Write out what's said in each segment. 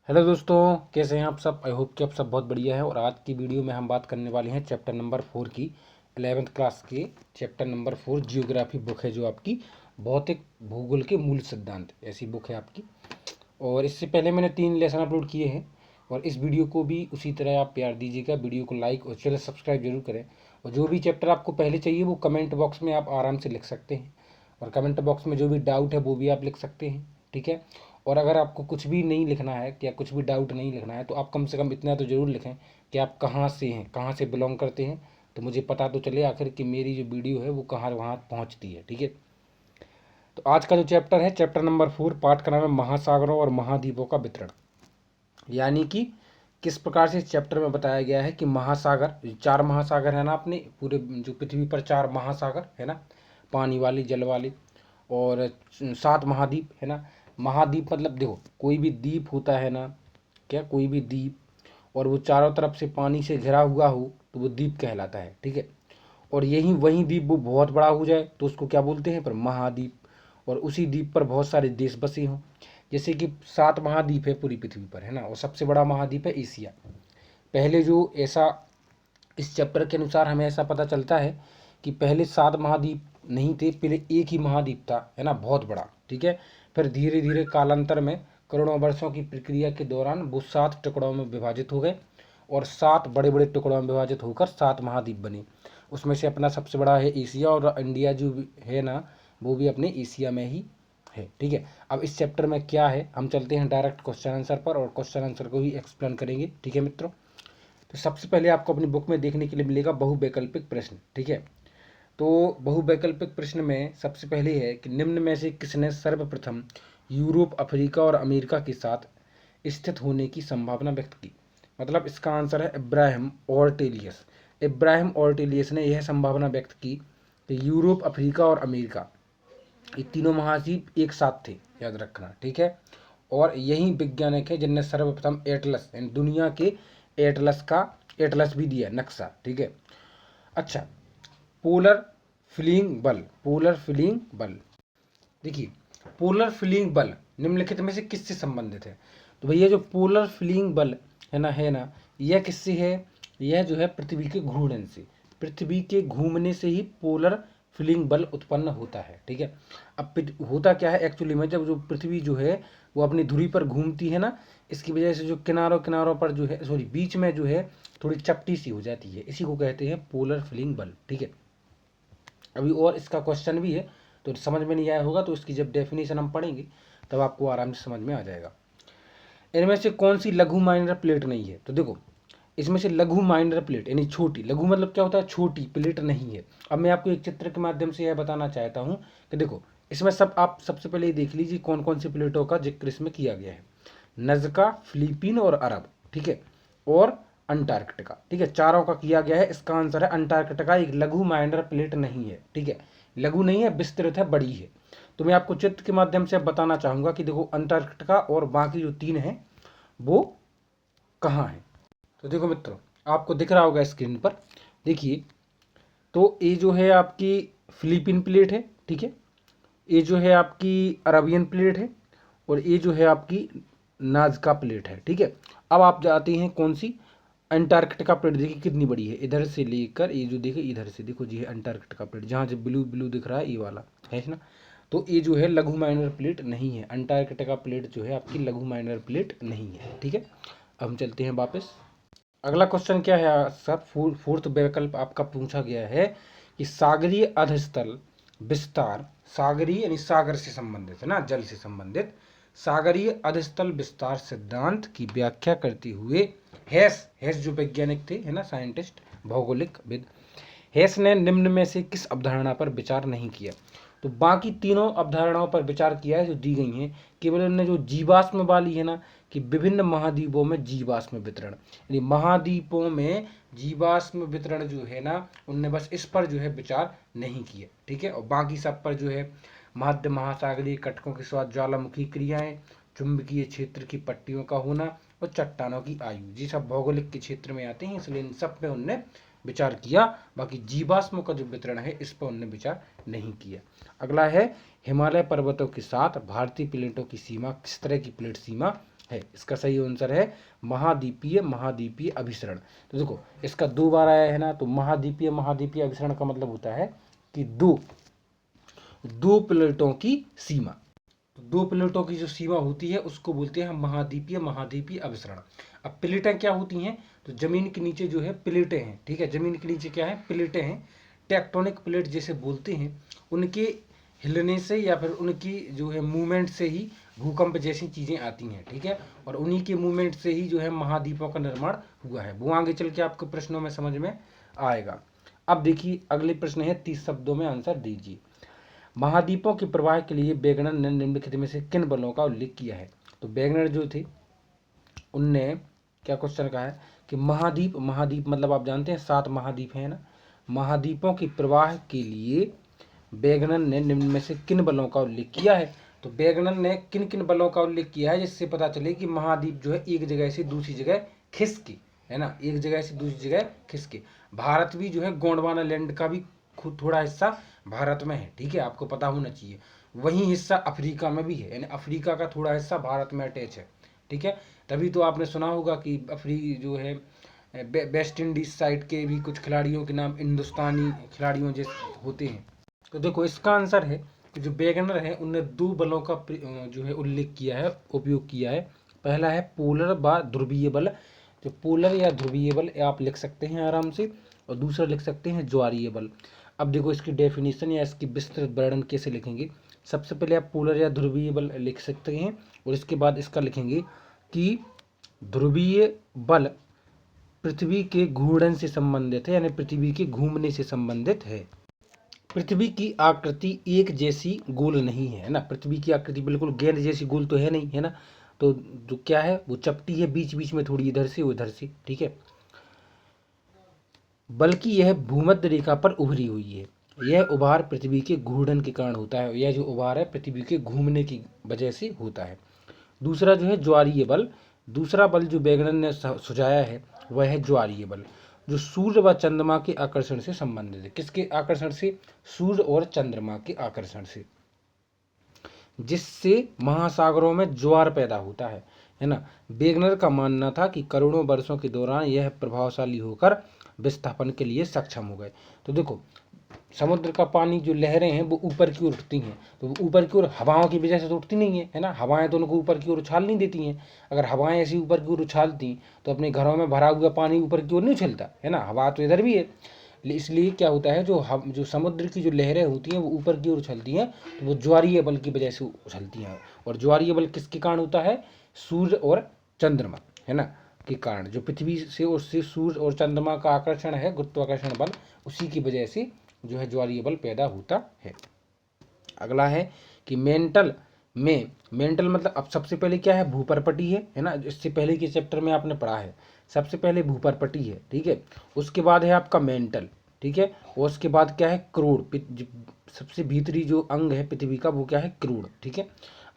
Hello दोस्तों, कैसे हैं आप सब। आई होप कि आप सब बहुत बढ़िया है। और आज की वीडियो में हम बात करने वाले हैं चैप्टर नंबर 4 की। 11th क्लास के चैप्टर नंबर 4 जियोग्राफी बुक है, जो आपकी भौतिक भूगोल के मूल सिद्धांत ऐसी बुक है आपकी। और इससे पहले मैंने 3 लेसन अपलोड किए हैं, और इस वीडियो को भी उसी तरह आप प्यार दीजिएगा। वीडियो को लाइक और चैनल सब्सक्राइब जरूर करें। और जो भी चैप्टर आपको पहले चाहिए वो कमेंट बॉक्स में आप आराम से लिख सकते हैं, और कमेंट बॉक्स में जो भी डाउट है वो भी आप लिख सकते हैं, ठीक है। और अगर आपको कुछ भी नहीं लिखना है या कुछ भी डाउट नहीं लिखना है, तो आप कम से कम इतना तो ज़रूर लिखें कि आप कहाँ से हैं, कहाँ से बिलोंग करते हैं, तो मुझे पता तो चले आखिर कि मेरी जो वीडियो है वो कहाँ वहाँ पहुँचती है, ठीक है। तो आज का जो चैप्टर है, चैप्टर नंबर 4, पाठ का नाम है महासागरों और महाद्वीपों का वितरण। यानी कि किस प्रकार से इस चैप्टर में बताया गया है कि महासागर, 4 महासागर है ना अपने पूरे जो पृथ्वी पर, 4 महासागर है ना, पानी वाले, जल वाले, और 7 महाद्वीप है ना। महाद्वीप मतलब देखो, कोई भी द्वीप होता है ना, क्या कोई भी द्वीप, और वो चारों तरफ से पानी से घिरा हुआ हो तो वो द्वीप कहलाता है, ठीक है। और यही वही द्वीप वो बहुत बड़ा हो जाए तो उसको क्या बोलते हैं, पर महाद्वीप। और उसी द्वीप पर बहुत सारे देश बसे हों, जैसे कि 7 महाद्वीप है पूरी पृथ्वी पर, है ना। और सबसे बड़ा महाद्वीप है एशिया। पहले जो ऐसा, इस चैप्टर के अनुसार हमें ऐसा पता चलता है कि पहले 7 महाद्वीप नहीं थे, पहले एक ही महाद्वीप था, है ना, बहुत बड़ा, ठीक है। फिर धीरे धीरे कालांतर में करोड़ों वर्षों की प्रक्रिया के दौरान वो 7 टुकड़ों में विभाजित हो गए, और 7 बड़े बड़े टुकड़ों में विभाजित होकर 7 महाद्वीप बने। उसमें से अपना सबसे बड़ा है एशिया, और इंडिया जो है ना, वो भी अपने एशिया में ही है, ठीक है। अब इस चैप्टर में क्या है, हम चलते हैं डायरेक्ट क्वेश्चन आंसर पर, और क्वेश्चन आंसर को ही एक्सप्लेन करेंगे, ठीक है मित्रों। तो सबसे पहले आपको अपनी बुक में देखने के लिए मिलेगा बहुवैकल्पिक प्रश्न, ठीक है। तो बहुवैकल्पिक प्रश्न में सबसे पहले है कि निम्न में से किसने सर्वप्रथम यूरोप, अफ्रीका और अमेरिका के साथ स्थित होने की संभावना व्यक्त की। मतलब इसका आंसर है इब्राहिम ऑर्टेलियस। इब्राहिम ऑर्टेलियस ने यह संभावना व्यक्त की कि यूरोप, अफ्रीका और अमेरिका, ये तीनों महाद्वीप एक साथ थे, याद रखना, ठीक है। और यही वैज्ञानिक है जिनने सर्वप्रथम एटलस, यानी दुनिया के एटलस का, एटलस भी दिया नक्शा, ठीक है। अच्छा, पोलर फिलिंग बल, पोलर फिलिंग बल, देखिए, पोलर फिलिंग बल निम्नलिखित में से किससे संबंधित है। तो भैया जो पोलर फिलिंग बल है ना, यह किससे है, यह जो है पृथ्वी के घूर्णन से, पृथ्वी के घूमने से ही पोलर फिलिंग बल उत्पन्न होता है, ठीक है। अब होता क्या है एक्चुअली में, जब जो पृथ्वी जो है वो अपनी धुरी पर घूमती है ना, इसकी वजह से जो किनारों किनारों पर जो है, सॉरी, बीच में जो है थोड़ी चपटी सी हो जाती है, इसी को कहते हैं पोलर फिलिंग बल, ठीक है। अभी और इसका क्वेश्चन भी है, तो समझ में नहीं आया होगा तो इसकी जब डेफिनेशन हम पढ़ेंगे तब आपको आराम से समझ में आ जाएगा। इनमें से कौन सी लघु माइनर प्लेट नहीं है। तो देखो, इसमें से लघु माइनर प्लेट यानी छोटी, लघु मतलब क्या होता है, छोटी प्लेट नहीं है। अब मैं आपको एक चित्र के माध्यम से यह बताना चाहता हूँ कि देखो, इसमें सब आप सबसे पहले ये देख लीजिए कौन कौन सी प्लेटों का जिक्र इसमें किया गया है। नजका, फिलीपीन और अरब, ठीक है, और अंटार्कटिका, ठीक है, चारों का किया गया है। इसका आंसर है अंटार्कटिका एक लघु माइनर प्लेट नहीं है, ठीक है। लघु नहीं है, विस्तृत है, बड़ी है। तो मैं आपको चित्र के माध्यम से बताना चाहूंगा कि देखो, अंटार्कटिका और बाकी जो 3 हैं वो कहाँ हैं। तो देखो मित्रों, आपको दिख रहा होगा स्क्रीन पर, देखिए। तो ये जो है आपकी फिलीपीन प्लेट है, ठीक है। ये जो है आपकी अरबियन प्लेट है, और ये जो है आपकी नाजका प्लेट है, ठीक है। अब आप जाते हैं कौन सी, अंटार्कटिका प्लेट, देखिए कितनी बड़ी है, इधर से लेकर ये जो देखिए इधर से, देखो जी है अंटार्कटिका प्लेट, जहाँ जो ब्लू ब्लू दिख रहा है ये वाला है ना। तो ये जो है लघु माइनर प्लेट नहीं है, अंटार्कटिका प्लेट जो है आपकी लघु माइनर प्लेट नहीं है, ठीक है। अब हम चलते हैं वापस। अगला क्वेश्चन क्या है सर, फोर्थ विकल्प आपका पूछा गया है कि सागरीय अधस्थल विस्तार, सागरीय यानी सागर से संबंधित है ना, जल से संबंधित, सागरीय अधस्थल विस्तार सिद्धांत की व्याख्या करते हुए हेस, हेस जो वैज्ञानिक थे है ना, साइंटिस्ट, भौगोलिक विद, हेस ने निम्न में से किस अवधारणा पर विचार नहीं किया। तो बाकी तीनों अवधारणाओं पर विचार किया है जो दी गई हैं, केवल उन्होंने जो जीवाश्म वाली है ना, कि विभिन्न महाद्वीपों में जीवाश्म वितरण, यानी महाद्वीपों में जीवाश्म वितरण जो है ना, उनने बस इस पर जो है विचार नहीं किया, ठीक है। और बाकी सब पर जो है मध्य महासागरीय कटकों के साथ ज्वालामुखी क्रियाएं, चुंबकीय क्षेत्र की पट्टियों का होना और चट्टानों की आयु, जी सब भौगोलिक के क्षेत्र में आते हैं, इसलिए इन सब पे उनने विचार किया। बाकी जीवाश्म का जो वितरण है इस पर उन्होंने विचार नहीं किया। अगला है हिमालय पर्वतों के साथ भारतीय प्लेटों की सीमा किस तरह की प्लेट सीमा है। इसका सही आंसर है महाद्वीपीय महाद्वीपीय अभिसरण। तो देखो इसका 2 बार आया है ना, तो महाद्वीपीय महाद्वीपीय अभिसरण का मतलब होता है कि दो प्लेटों की सीमा। तो 2 प्लेटों की जो सीमा होती है उसको बोलते हैं महाद्वीपीय महाद्वीपीय अभिसरण। अब प्लेटें क्या होती हैं, तो जमीन के नीचे जो है प्लेटें हैं, ठीक है, जमीन के नीचे क्या है, प्लेटें हैं, टेक्टोनिक प्लेट जैसे बोलते हैं, उनके हिलने से या फिर उनकी जो है मूवमेंट से ही भूकंप जैसी चीज़ें आती हैं, ठीक है, और उन्हीं के मूवमेंट से ही जो है महाद्वीपों का निर्माण हुआ है। वो आगे चल के आपके प्रश्नों में समझ में आएगा। अब देखिए अगले प्रश्न है, 30 शब्दों में आंसर दीजिए। महाद्वीपों के प्रवाह के लिए वेगनर ने निम्नलिखित में से किन बलों का उल्लेख किया है। तो वेगनर जो थे उनने क्या क्वेश्चन कहा है कि महाद्वीप महाद्वीप मतलब आप जानते हैं 7 महाद्वीप हैं ना, महाद्वीपों के प्रवाह के लिए वेगनर ने निम्न में से किन बलों का उल्लेख किया है। तो वेगनर ने किन किन बलों का उल्लेख किया है जिससे पता चले कि महाद्वीप जो है एक जगह से दूसरी जगह खिसके, है ना, एक जगह से दूसरी जगह खिसके। भारत भी जो है गोंडवाना लैंड का भी खुद थोड़ा हिस्सा भारत में है, ठीक है, आपको पता होना चाहिए। वही हिस्सा अफ्रीका में भी है, यानी अफ्रीका का थोड़ा हिस्सा भारत में अटैच है, ठीक है। तभी तो आपने सुना होगा कि जो है वेस्ट इंडीज साइड के भी कुछ खिलाड़ियों के नाम हिंदुस्तानी खिलाड़ियों जैसे होते हैं। तो देखो इसका आंसर है कि जो वेगनर है उनने 2 बलों का जो है उल्लेख किया है, उपयोग किया है। पहला है पोलर व ध्रुवीय बल, जो पोलर या ध्रुवीय बल आप लिख सकते हैं आराम से, और दूसरा लिख सकते हैं ज्वारीय बल। अब देखो इसकी डेफिनेशन या इसकी विस्तृत वर्णन कैसे लिखेंगे। सबसे पहले आप पोलर या ध्रुवीय बल लिख सकते हैं, और इसके बाद इसका लिखेंगे कि ध्रुवीय बल पृथ्वी के घूर्णन से संबंधित है, यानी पृथ्वी के घूमने से संबंधित है। पृथ्वी की आकृति एक जैसी गोल नहीं है ना, पृथ्वी की आकृति बिल्कुल गेंद जैसी गोल तो है नहीं, है ना, तो जो क्या है वो चपटी है, बीच बीच में थोड़ी इधर से उधर से, ठीक है, बल्कि यह भूमध्य रेखा पर उभरी हुई है। यह उभार पृथ्वी के घूर्णन के कारण होता है, यह जो उभार है पृथ्वी के घूमने की वजह से होता है। दूसरा जो है ज्वारीय बल, दूसरा बल जो वेगनर ने सुझाया है वह है ज्वारीय बल, जो सूर्य व चंद्रमा के आकर्षण से संबंधित है। किसके आकर्षण से, सूर्य और चंद्रमा के आकर्षण से, जिससे महासागरों में ज्वार पैदा होता है ना। वेगनर का मानना था कि करोड़ों वर्षों के दौरान यह प्रभावशाली होकर विस्थापन के लिए सक्षम हो गए। तो देखो समुद्र का पानी जो लहरें हैं वो ऊपर की ओर उठती हैं, तो वो ऊपर की ओर हवाओं की वजह से तो उठती नहीं है ना, हवाएं तो उनको ऊपर की ओर उछाल नहीं देती हैं। अगर हवाएं ऐसी ऊपर की ओर उछालती तो अपने घरों में भरा हुआ पानी ऊपर की ओर नहीं उछलता, है ना, हवा तो इधर भी है। इसलिए क्या होता है, जो समुद्र की जो लहरें होती हैं वो ऊपर की ओर उछलती हैं, तो वो ज्वारीय बल की वजह से उछलती हैं। और ज्वारीय बल किसके कारण होता है, सूर्य और चंद्रमा, है ना, के कारण। जो पृथ्वी से उससे सूर्य और चंद्रमा का आकर्षण है, गुरुत्वाकर्षण बल, उसी की वजह से जो है ज्वारीय बल पैदा होता है। अगला है कि मेंटल मतलब अब सबसे पहले क्या है, भूपर्पटी है ना, इससे पहले के चैप्टर में आपने पढ़ा है। सबसे पहले भूपर्पटी है, ठीक है, उसके बाद है आपका मेंटल, ठीक है, और उसके बाद क्या है क्रोड, सबसे भीतरी जो अंग है पृथ्वी का वो क्या है, क्रोड, ठीक है।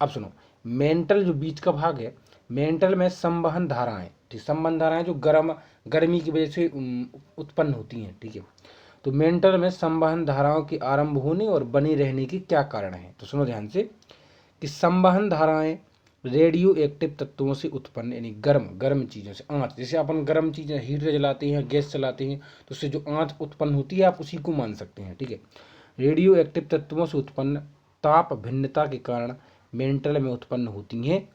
अब सुनो, मेंटल जो बीच का भाग है, मेंटल में संवहन धाराएं, ठीक, संवहन धाराएं जो गर्मी की वजह से उत्पन्न होती हैं, ठीक है। तो मेंटल में संवहन धाराओं के आरंभ होने और बने रहने के क्या कारण हैं। तो सुनो ध्यान से कि संवहन धाराएं रेडियो एक्टिव तत्वों से उत्पन्न, यानी गर्म चीज़ों से, आँच, जैसे अपन गर्म चीज़ें हीटर जलाते हैं, गैस चलाते हैं, तो उससे जो आँच उत्पन्न होती है आप उसी को मान सकते हैं, ठीक है। रेडियो एक्टिव तत्वों से उत्पन्न ताप भिन्नता के कारण मेंटल में उत्पन्न होती हैं।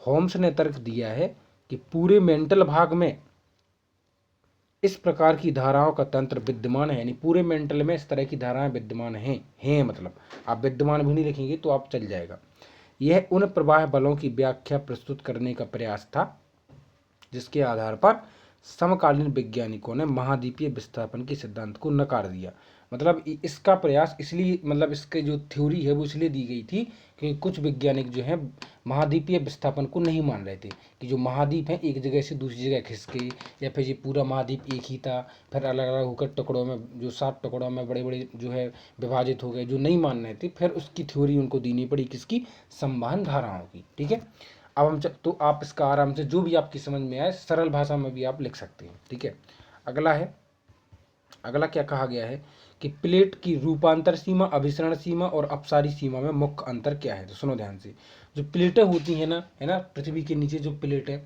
होम्स ने तर्क दिया है कि पूरे मेंटल भाग में इस प्रकार की धाराओं का तंत्र विद्यमान है, यानी पूरे मेंटल में इस तरह की धाराएं विद्यमान हैं मतलब आप विद्यमान भी नहीं लिखेंगे तो आप चल जाएगा। यह उन प्रवाह बलों की व्याख्या प्रस्तुत करने का प्रयास था जिसके आधार पर समकालीन वैज्ञानिकों ने महाद्वीपीय विस्थापन के सिद्धांत को नकार दिया। मतलब इसका प्रयास इसलिए, मतलब इसके जो थ्योरी है वो इसलिए दी गई थी कि कुछ वैज्ञानिक जो है महाद्वीपीय विस्थापन को नहीं मान रहे थे कि जो महाद्वीप है एक जगह से दूसरी जगह खिसके, या फिर ये पूरा महाद्वीप एक ही था, फिर अलग अलग होकर टुकड़ों में, जो 7 टुकड़ों में बड़े बड़े जो है विभाजित हो गए, जो नहीं मान रहे थे, फिर उसकी थ्योरी उनको देनी पड़ी, किसकी, संवहन धाराओं की, ठीक है। अब हम तो आप इसका आराम से जो भी आपकी समझ में आए सरल भाषा में भी आप लिख सकते हैं, ठीक है। अगला क्या कहा गया है कि प्लेट की रूपांतर सीमा, अभिसरण सीमा और अपसारी सीमा में मुख्य अंतर क्या है। तो सुनो ध्यान से, जो प्लेटें होती हैं ना, है ना, पृथ्वी के नीचे जो प्लेट है,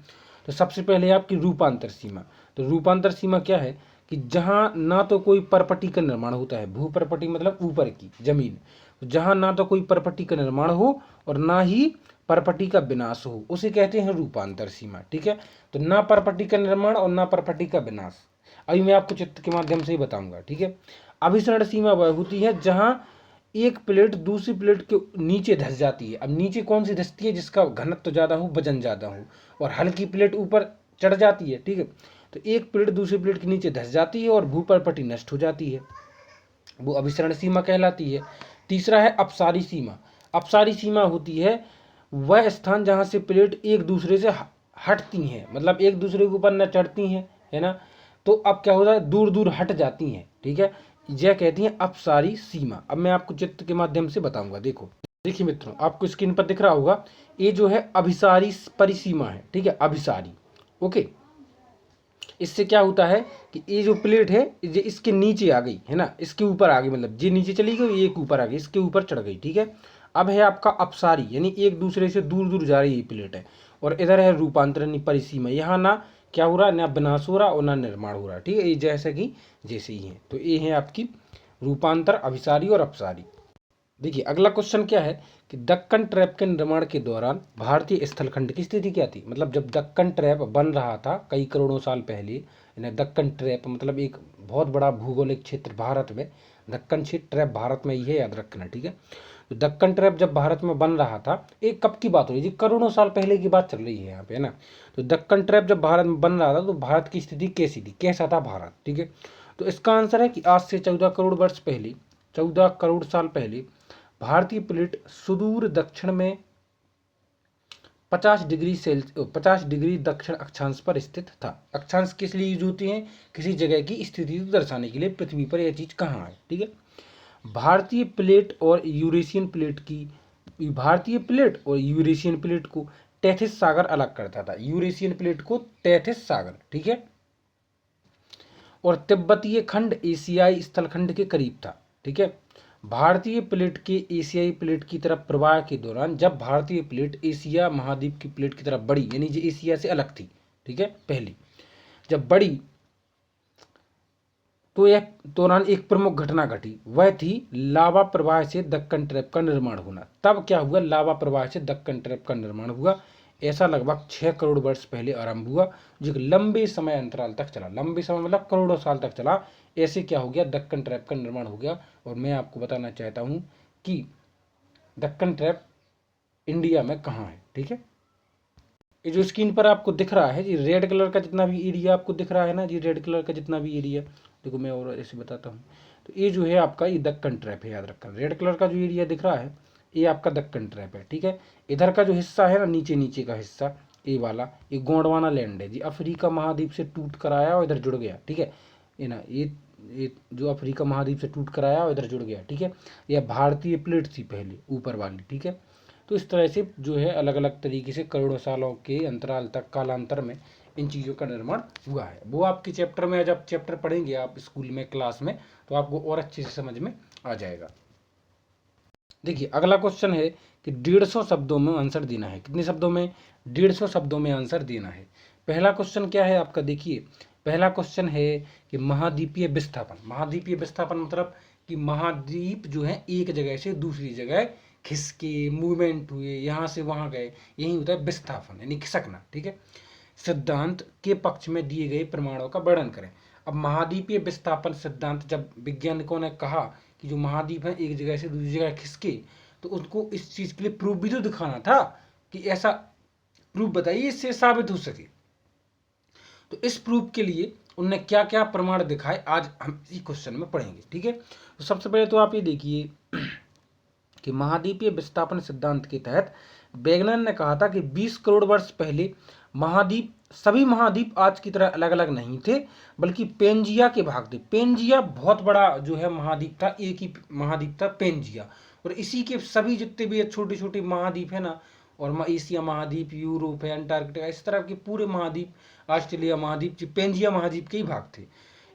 तो सबसे पहले आपकी रूपांतर सीमा। तो रूपांतर सीमा क्या है कि जहाँ ना तो कोई परपटी का निर्माण होता है, भूपरपटी मतलब ऊपर की जमीन, तो जहाँ ना तो कोई परपटी का निर्माण हो और ना ही परपटी का विनाश हो, उसे कहते हैं रूपांतर सीमा। ठीक है, तो ना परपटी का निर्माण और ना परपटी का विनाश, अभी मैं आपको चित्र के माध्यम से ही बताऊंगा। ठीक है, अभिसरण सीमा वह होती है जहां एक प्लेट दूसरी प्लेट के नीचे धंस जाती है। अब नीचे कौन सी धंसती है? जिसका घनत्व ज़्यादा हो, वजन ज़्यादा हो, और हल्की प्लेट ऊपर चढ़ जाती है। ठीक है, तो एक प्लेट दूसरी प्लेट के नीचे धंस जाती है और भूपरपटी नष्ट हो जाती है, वो अभिसरण सीमा कहलाती है। तीसरा है अपसारी सीमा। अपसारी सीमा होती है वह स्थान जहाँ से प्लेट एक दूसरे से हटती हैं, मतलब एक दूसरे के ऊपर न चढ़ती हैं, है ना, तो अब क्या होता है, दूर दूर हट जाती हैं। ठीक है, यह कहती हैं अपसारी सीमा। अब मैं आपको चित्र के माध्यम से बताऊंगा। देखो, देखिए मित्रों, आपको स्क्रीन पर दिख रहा होगा, ये जो है अभिसारी परिसीमा है। ठीक है, अभिसारी। ओके, इससे क्या होता है कि ये जो प्लेट है ये इसके नीचे आ गई, है ना, इसके ऊपर आ गई, मतलब ये नीचे चली गई, एक ऊपर आ गई, इसके ऊपर चढ़ गई। ठीक है, अब है आपका अपसारी, यानी एक दूसरे से दूर दूर जा रही है प्लेट है, और इधर है रूपांतरण परिसीमा, यहाँ ना क्या हो रहा, ना विनाश हो रहा और ना निर्माण हो रहा। ठीक है, ये जैसे कि जैसे ही है, तो ये है आपकी रूपांतर, अभिसारी और अपसारी। देखिए अगला क्वेश्चन क्या है कि दक्कन ट्रैप के निर्माण के दौरान भारतीय स्थलखंड की स्थिति क्या थी? मतलब जब दक्कन ट्रैप बन रहा था कई करोड़ों साल पहले, यानी दक्कन ट्रैप मतलब एक बहुत बड़ा भूगोलिक क्षेत्र भारत में, दक्कन क्षेत्र ट्रैप भारत में ही है, याद रखना। ठीक है, तो दक्कन ट्रैप जब भारत में बन रहा था, एक कब की बात हो रही है जी, करोड़ों साल पहले की बात चल रही है यहाँ पे, है ना। तो दक्कन ट्रैप जब भारत में बन रहा था तो भारत की स्थिति कैसी थी, कैसा था भारत? ठीक है, तो इसका आंसर है कि आज से 14 करोड़ वर्ष पहले, 14 करोड़ साल पहले भारतीय प्लेट सुदूर दक्षिण में 50 डिग्री दक्षिण अक्षांश पर स्थित था। अक्षांश किस लिए यूज होते हैं? किसी जगह की स्थिति को दर्शाने के लिए, पृथ्वी पर यह चीज कहाँ है। ठीक है, भारतीय प्लेट और यूरेशियन प्लेट की, भारतीय प्लेट और यूरेशियन प्लेट को टेथिस सागर अलग करता था। यूरेशियन प्लेट को टेथिस सागर, ठीक है, और तिब्बतीय खंड एशियाई स्थलखंड के करीब था। ठीक है, भारतीय प्लेट के एशियाई प्लेट की तरफ प्रवाह के दौरान जब भारतीय प्लेट एशिया महाद्वीप की प्लेट की तरफ बढ़ी, यानी जो एशिया से अलग थी, ठीक है, पहली जब बढ़ी, तो यह दौरान एक प्रमुख घटना घटी, वह थी लावा प्रवाह से दक्कन ट्रैप का निर्माण होना। तब क्या हुआ? लावा प्रवाह से दक्कन ट्रैप का निर्माण हुआ। ऐसा लगभग 6 करोड़ वर्ष पहले आरंभ हुआ, जो एक लंबे समय अंतराल तक चला, लंबे समय मतलब करोड़ों साल तक चला। ऐसे क्या हो गया, दक्कन ट्रैप का निर्माण हो गया। और मैं आपको बताना चाहता हूँ कि दक्कन ट्रैप इंडिया में कहाँ है। ठीक है, ये जो स्क्रीन पर आपको दिख रहा है जी, रेड कलर का जितना भी एरिया आपको दिख रहा है ना जी, रेड कलर का जितना भी एरिया, देखो मैं और ऐसे बताता हूँ, तो ये जो है आपका ये दक्कन ट्रैप है, याद रखना। रेड कलर का जो एरिया दिख रहा है ये आपका दक्कन ट्रैप है। ठीक है, इधर का जो हिस्सा है ना, नीचे नीचे का हिस्सा, ये वाला, ये गोंडवाना लैंड है जी, अफ्रीका महाद्वीप से टूट कर आया और इधर जुड़ गया। ठीक है, ये ना, ये जो अफ्रीका महाद्वीप से टूट कर आया और इधर जुड़ गया। ठीक है, यह भारतीय प्लेट थी पहले, ऊपर वाली। ठीक है, तो इस तरह से जो है अलग अलग तरीके से करोड़ों सालों के अंतराल तक, कालांतर में इन चीज़ों का निर्माण हुआ है। वो आपके चैप्टर में, जब चैप्टर पढ़ेंगे आप स्कूल में, क्लास में, तो आपको और अच्छे से समझ में आ जाएगा। देखिए अगला क्वेश्चन है कि 150 शब्दों में आंसर देना है। कितने शब्दों में? 150 शब्दों में आंसर देना है। पहला क्वेश्चन क्या है आपका? देखिए पहला क्वेश्चन है कि महाद्वीपीय विस्थापन। महाद्वीपीय विस्थापन मतलब कि महाद्वीप जो है एक जगह से दूसरी जगह खिसके, मूवमेंट हुए, यहाँ से वहाँ गए, यही होता है विस्थापन, यानी खिसकना। ठीक है, सिद्धांत के पक्ष में दिए गए प्रमाणों का वर्णन करें। अब महाद्वीपीय विस्थापन सिद्धांत, जब वैज्ञानिकों ने कहा कि जो महाद्वीप है एक जगह से दूसरी जगह खिसके, तो उनको इस चीज के लिए प्रूफ भी तो दिखाना था कि ऐसा प्रूफ बताइए इससे साबित हो सके। तो इस प्रूफ के लिए उनने क्या क्या प्रमाण दिखाए, आज हम इसी क्वेश्चन में पढ़ेंगे। ठीक है, तो सबसे पहले तो आप ये देखिए कि महाद्वीपीय विस्थापन सिद्धांत के तहत वैज्ञानिक ने कहा था कि 20 करोड़ वर्ष पहले महाद्वीप, सभी महाद्वीप आज की तरह अलग अलग नहीं थे, बल्कि पेंजिया के भाग थे। पेंजिया बहुत बड़ा जो है महाद्वीप था, एक ही महाद्वीप था पेंजिया, और इसी के सभी जितने भी छोटे छोटे महाद्वीप है ना, और एशिया महाद्वीप, यूरोप है, अंटार्कटिका, इस तरह के पूरे महाद्वीप, ऑस्ट्रेलिया महाद्वीप, पेंजिया महाद्वीप के ही भाग थे।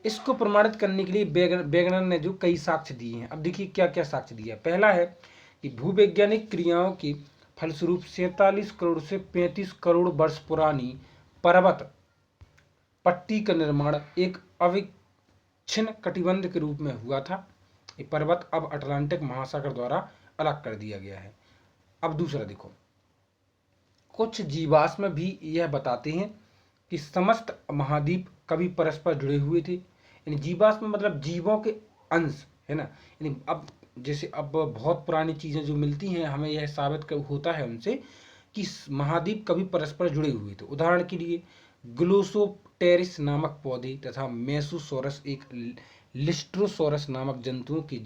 इसको प्रमाणित करने के लिए वैज्ञानिक ने जो कई साक्ष्य दिए हैं। अब देखिए क्या क्या साक्ष्य दिया। पहला है कि भूवैज्ञानिक क्रियाओं के फलस्वरूप 47 करोड़ से 35 करोड़ वर्ष पुरानी पर्वत पट्टी का निर्माण एक अविच्छिन्न कटिबंध के रूप में हुआ था। ये पर्वत अब अटलांटिक महासागर द्वारा अलग कर दिया गया है। अब दूसरा देखो, कुछ जीवाश्म भी यह बताते हैं कि समस्त महाद्वीप कभी परस्पर जुड़े हुए थे। यानी जीवाश्म मतलब जीवों के अंश, है ना। यानी अब जैसे अब बहुत पुरानी चीज़ें जो मिलती हैं, हमें यह साबित होता है उनसे कि महाद्वीप कभी परस्पर जुड़े हुए थे। उदाहरण के लिए ग्लोसोप्टेरिस नामक पौधे तथा मेसोसोरस एक लिस्ट्रोसोरस नामक जंतुओं के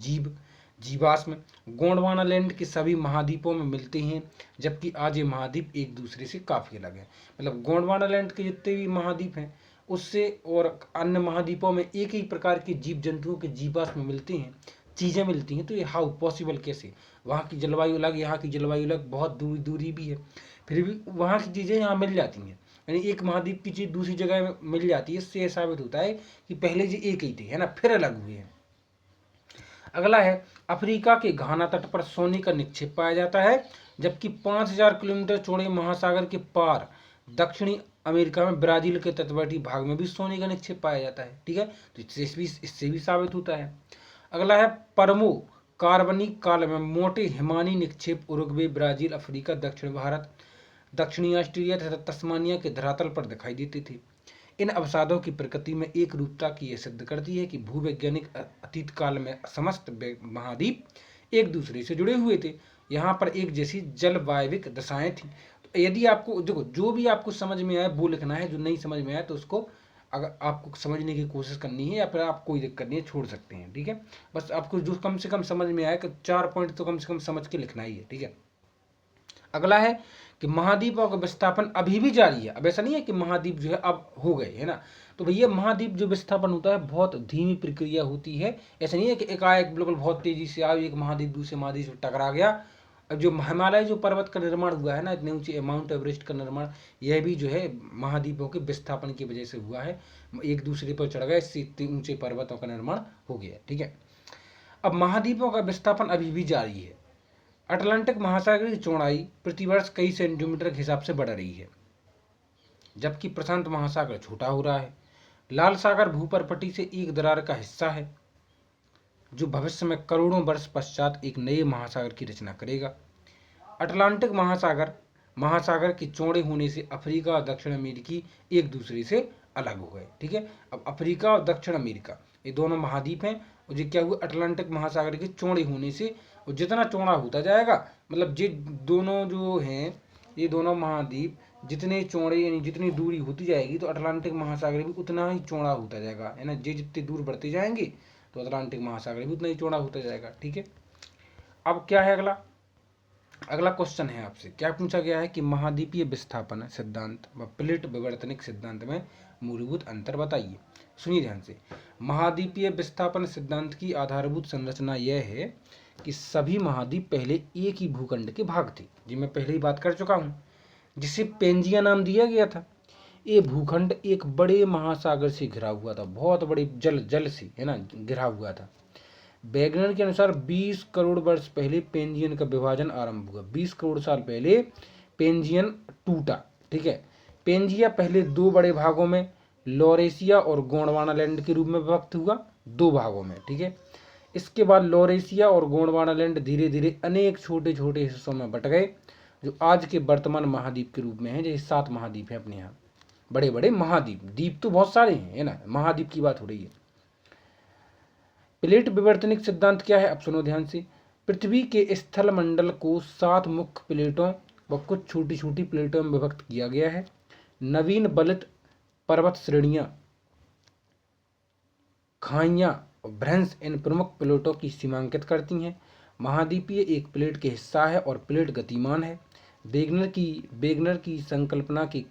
जीवाश्म गोंडवानालैंड के सभी महाद्वीपों में मिलते हैं, जबकि आज ये महाद्वीप एक दूसरे से काफ़ी अलग है। मतलब गोंडवानालैंड के जितने भी महाद्वीप हैं उससे और अन्य महाद्वीपों में एक ही प्रकार के जीव जंतुओं के जीवाश्म मिलते हैं, चीज़ें मिलती हैं। तो ये हाउ पॉसिबल, कैसे? वहाँ की जलवायु अलग, यहाँ की जलवायु अलग, बहुत दूरी भी है, फिर भी वहाँ की चीज़ें यहाँ मिल जाती हैं। यानी एक महाद्वीप की चीज़ दूसरी जगह में मिल जाती है, इससे यह साबित होता है कि पहले जी एक ही थे, है ना, फिर अलग हुए हैं। अगला है, अफ्रीका के घाना तट पर सोने का निक्षेप पाया जाता है, जबकि 5000 किलोमीटर चौड़े महासागर के पार दक्षिणी अमेरिका में ब्राजील के तटवर्ती भाग में भी सोने का निक्षेप पाया जाता है। ठीक है, तो इससे भी साबित होता है। अगला है, परमो कार्बनिक काल में मोटे हिमानी निक्षेप उरुग्वे, ब्राजील, अफ्रीका, दक्षिण भारत, दक्षिणी ऑस्ट्रेलिया तथा तस्मानिया के धरातल पर दिखाई देते थे। इन अवसादों की प्रकृति में एक रूपता की यह सिद्ध करती है कि भूवैज्ञानिक अतीत काल में समस्त महाद्वीप एक दूसरे से जुड़े हुए थे। यहाँ पर एक जैसी जलवायविक दशाएं थी। तो यदि आपको देखो, जो भी आपको समझ में आए वो लिखना है, जो नहीं समझ में आए तो उसको अगर आपको समझने की कोशिश करनी है या फिर आप कोई दिक्कत नहीं है, छोड़ सकते हैं। ठीक है, बस आपको जो कम से कम समझ में आए, 4 पॉइंट तो कम से कम समझ के लिखना ही है। ठीक है, अगला है कि महाद्वीपों का विस्थापन अभी भी जारी है। अब ऐसा नहीं है कि महाद्वीप जो है अब हो गए, है ना। तो भैया महाद्वीप जो विस्थापन होता है बहुत धीमी प्रक्रिया होती है। ऐसा नहीं है कि एकाएक बिल्कुल बहुत तेजी से आए एक महाद्वीप दूसरे महाद्वीप से टकरा गया। अब जो हिमालय जो पर्वत का निर्माण हुआ है ना, इतने ऊंचे माउंट एवरेस्ट का निर्माण, यह भी जो है महाद्वीपों के विस्थापन की वजह से हुआ है। एक दूसरे पर चढ़ गए, इससे इतने ऊंचे पर्वतों का निर्माण हो गया। ठीक है, अब महाद्वीपों का विस्थापन अभी भी जारी है। अटलांटिक महासागर की चौड़ाई प्रतिवर्ष कई सेंटीमीटर के हिसाब से बढ़ रही है, जबकि प्रशांत महासागर छोटा हो रहा है। लाल सागर भूपर्पटी से एक दरार का हिस्सा है, जो भविष्य में करोड़ों वर्ष पश्चात एक नए महासागर की रचना करेगा। अटलांटिक महासागर महासागर के चौड़े होने से अफ्रीका और दक्षिण अमेरिकी एक दूसरे से अलग हो गए। ठीक है, अब अफ्रीका और दक्षिण अमेरिका ये दोनों महाद्वीप हैं, और ये क्या हुआ, अटलांटिक महासागर के चौड़े होने से, और जितना चौड़ा होता जाएगा, मतलब ये दोनों जो हैं, ये दोनों महाद्वीप जितने चौड़े यानी जितनी दूरी होती जाएगी तो अटलांटिक महासागर भी उतना ही चौड़ा होता जाएगा, है ना। ये जितनी दूर बढ़ते जाएंगे तो अटलांटिक महासागर भी उतना ही चौड़ा होता जाएगा। ठीक है, अब क्या है अगला क्वेश्चन है आपसे, क्या पूछा गया है कि महाद्वीपीय विस्थापन सिद्धांत व प्लेट विवर्तनिक सिद्धांत में मूलभूत अंतर बताइए। सुनिए ध्यान से। महाद्वीपीय विस्थापन सिद्धांत की आधारभूत संरचना यह है कि सभी महाद्वीप पहले एक ही भूखंड के भाग थे, जी मैं पहले ही बात कर चुका हूँ, जिसे पेंजिया नाम दिया गया था। ये भूखंड एक बड़े महासागर से घिरा हुआ था, बहुत बड़े जल से, है ना, घिरा हुआ था। वैज्ञानिक के अनुसार 20 करोड़ वर्ष पहले पेंजियन का विभाजन आरंभ हुआ। 20 करोड़ साल पहले पेंजियन टूटा। ठीक है, पेंजिया पहले दो बड़े भागों में लॉरेशिया और गोंडवानालैंड के रूप में विभक्त हुआ, दो भागों में। ठीक है, इसके बाद लॉरेशिया और गोंडवानालैंड धीरे धीरे अनेक छोटे छोटे हिस्सों में बट गए, जो आज के वर्तमान महाद्वीप के रूप में है। जैसे 7 महाद्वीप हैं अपने यहाँ, बड़े बड़े महाद्वीप, द्वीप तो बहुत सारे हैं, है ना, महाद्वीप की बात हो रही है। प्लेट विवर्तनिक सिद्धांत क्या है, अब सुनो ध्यान से। पृथ्वी के स्थल मंडल को 7 मुख्य प्लेटों व कुछ छोटी छोटी प्लेटों में विभक्त किया गया है। नवीन बलित पर्वत श्रेणियां, खाइयां और भ्रंश इन प्रमुख प्लेटों की सीमांकित करती हैं। महाद्वीपीय एक प्लेट के हिस्सा है और प्लेट गतिमान है। वेगनर की संकल्पना की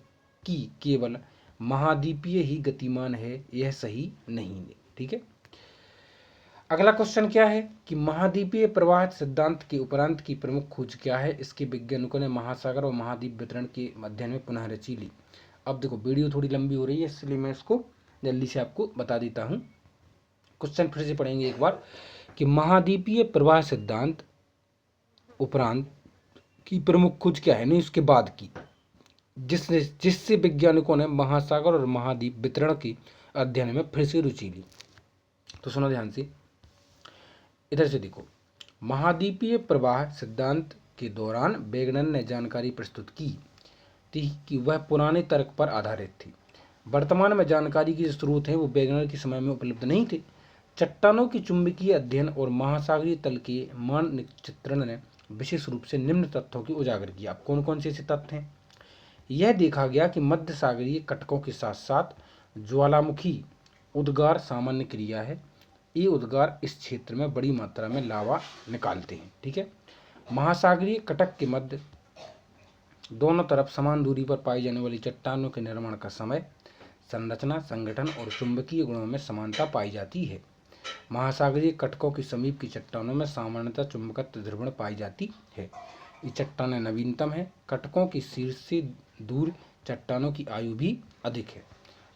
केवल महाद्वीपीय ही गतिमान है, यह सही नहीं है। ठीक है, अगला क्वेश्चन क्या है कि महाद्वीपीय प्रवाह सिद्धांत के उपरांत की प्रमुख खोज क्या है। इसके वैज्ञानिकों ने महासागर और महाद्वीप वितरण के अध्ययन में पुनः रची ली। अब देखो वीडियो थोड़ी लंबी हो रही है, इसलिए मैं इसको जल्दी से आपको बता देता हूँ। क्वेश्चन फिर से पढ़ेंगे एक बार कि महाद्वीपीय प्रवाह सिद्धांत उपरांत की प्रमुख खोज क्या है, नहीं उसके बाद की, जिससे वैज्ञानिकों ने महासागर और महाद्वीप वितरण के अध्ययन में फिर से रुचि ली। तो सुनो ध्यान से, इधर से देखो, महाद्वीपीय प्रवाह सिद्धांत के दौरान वेगनर ने जानकारी प्रस्तुत की थी कि वह पुराने तर्क पर आधारित थी। वर्तमान में जानकारी के स्रोत हैं वो वेगनर के समय में उपलब्ध नहीं थे। चट्टानों की चुंबकीय अध्ययन और महासागरीय तल के मानचित्रण ने विशेष रूप से निम्न तथ्यों की उजागर किया। अब कौन कौन से ऐसे तथ्य हैं? यह देखा गया कि मध्य सागरीय कटकों के साथ साथ ज्वालामुखी उद्गार सामान्य क्रिया है। ये उद्गार इस क्षेत्र में बड़ी मात्रा में लावा निकालते हैं। ठीक है, महासागरीय कटक के मध्य दोनों तरफ समान दूरी पर पाई जाने वाली चट्टानों के निर्माण का समय, संरचना, संगठन और चुंबकीय गुणों में समानता पाई जाती है। महासागरीय कटकों के समीप की चट्टानों में सामान्यतः चुंबकत्व ध्रुवण पाई जाती है। ये चट्टानें नवीनतम है। कटकों की शीर्ष से दूर चट्टानों की आयु भी अधिक है।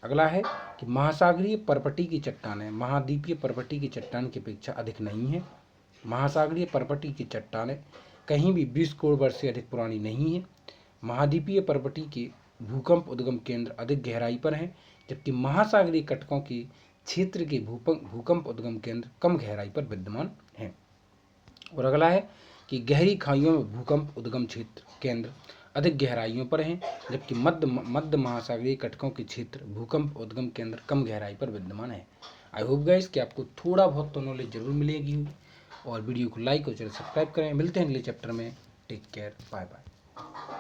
अगला है कि महासागरीय परपटी की चट्टानें महाद्वीपीय परपटी की चट्टान की अपेक्षा अधिक नहीं है। महासागरीय परपटी की चट्टानें कहीं भी 20 करोड़ वर्ष से अधिक पुरानी नहीं है। महाद्वीपीय परपटी के भूकंप उद्गम केंद्र अधिक गहराई पर हैं, जबकि महासागरीय कटकों के क्षेत्र के भूकंप उद्गम केंद्र कम गहराई पर विद्यमान हैं। और अगला है कि गहरी खाइयों में भूकंप उद्गम क्षेत्र केंद्र अधिक गहराइयों पर हैं, जबकि मध्य महासागरीय कटकों के क्षेत्र भूकंप उद्गम केंद्र कम गहराई पर विद्यमान है। आई होप गाइस कि आपको थोड़ा बहुत तो नॉलेज जरूर मिलेगी, और वीडियो को लाइक और चैनल सब्सक्राइब करें। मिलते हैं अगले चैप्टर में। Take care, bye bye.